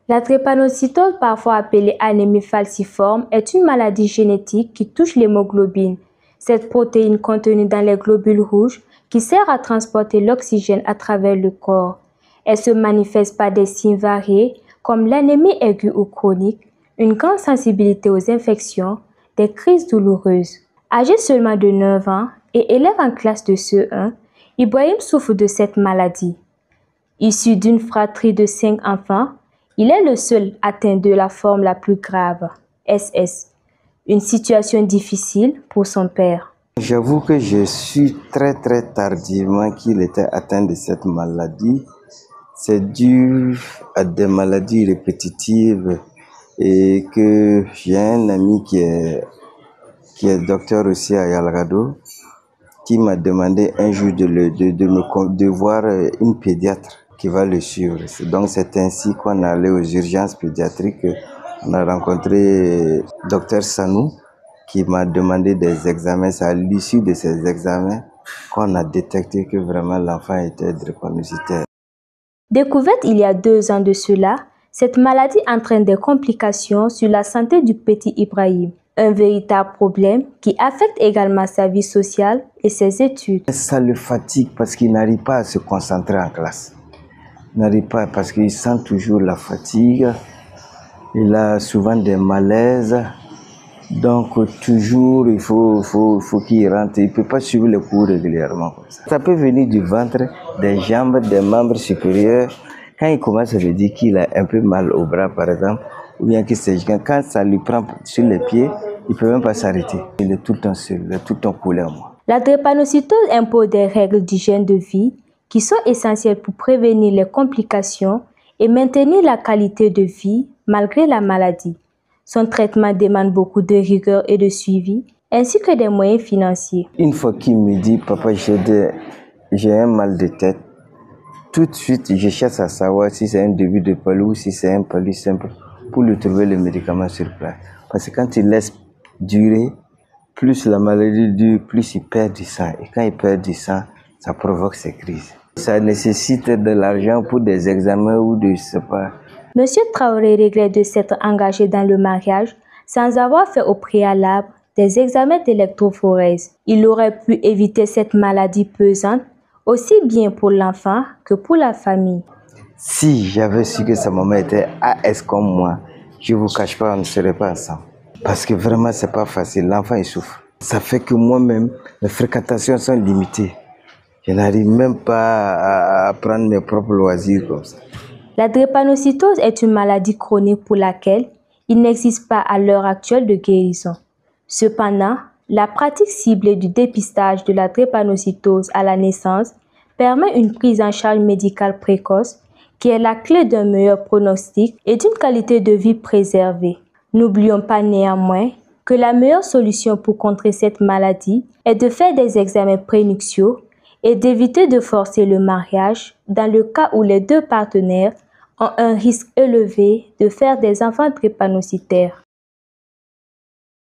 La drépanocytose, parfois appelée anémie falciforme, est une maladie génétique qui touche l'hémoglobine, cette protéine contenue dans les globules rouges qui sert à transporter l'oxygène à travers le corps. Elle se manifeste par des signes variés comme l'anémie aiguë ou chronique, une grande sensibilité aux infections, des crises douloureuses. Âgé seulement de 9 ans et élève en classe de CE1, Ibrahim souffre de cette maladie. Issu d'une fratrie de 5 enfants, il est le seul atteint de la forme la plus grave, SS, une situation difficile pour son père. J'avoue que je suis très tardivement qu'il était atteint de cette maladie. C'est dû à des maladies répétitives et que j'ai un ami qui est docteur aussi à Yalgado qui m'a demandé un jour de voir une pédiatre qui va le suivre. Donc c'est ainsi qu'on est allé aux urgences pédiatriques. On a rencontré docteur Sanou qui m'a demandé des examens. C'est à l'issue de ces examens qu'on a détecté que vraiment l'enfant était drépanocytaire. Découverte il y a 2 ans de cela, cette maladie entraîne des complications sur la santé du petit Ibrahim. Un véritable problème qui affecte également sa vie sociale et ses études. Ça le fatigue parce qu'il n'arrive pas à se concentrer en classe. Il n'arrive pas parce qu'il sent toujours la fatigue. Il a souvent des malaises. Donc toujours il faut qu'il rentre. Il ne peut pas suivre les cours régulièrement comme ça. Ça peut venir du ventre, des jambes, des membres supérieurs. Quand il commence à dire qu'il a un peu mal au bras par exemple, ou bien qu'il s'agit, quand ça lui prend sur les pieds, il ne peut même pas s'arrêter. Il est tout le temps seul, il est tout le temps collé à moi. La drépanocytose impose des règles d'hygiène de vie qui sont essentielles pour prévenir les complications et maintenir la qualité de vie malgré la maladie. Son traitement demande beaucoup de rigueur et de suivi, ainsi que des moyens financiers. Une fois qu'il me dit « Papa, j'ai un mal de tête », tout de suite, je cherche à savoir si c'est un début de palu ou si c'est un palu simple pour lui trouver le médicament sur place. Parce que quand il laisse durer, plus la maladie dure, plus il perd du sang. Et quand il perd du sang, ça provoque ces crises. Ça nécessite de l'argent pour des examens ou de, je sais pas. Monsieur Traoré regrette de s'être engagé dans le mariage sans avoir fait au préalable des examens d'électrophorèse. Il aurait pu éviter cette maladie pesante, aussi bien pour l'enfant que pour la famille. Si j'avais su que sa maman était AS comme moi, je ne vous cache pas, on ne serait pas ensemble. Parce que vraiment, ce n'est pas facile. L'enfant, il souffre. Ça fait que moi-même, mes fréquentations sont limitées. Je n'arrive même pas à prendre mes propres loisirs comme ça. La drépanocytose est une maladie chronique pour laquelle il n'existe pas à l'heure actuelle de guérison. Cependant, la pratique ciblée du dépistage de la drépanocytose à la naissance permet une prise en charge médicale précoce qui est la clé d'un meilleur pronostic et d'une qualité de vie préservée. N'oublions pas néanmoins que la meilleure solution pour contrer cette maladie est de faire des examens prénuptiaux et d'éviter de forcer le mariage dans le cas où les 2 partenaires ont un risque élevé de faire des enfants drépanocytaires.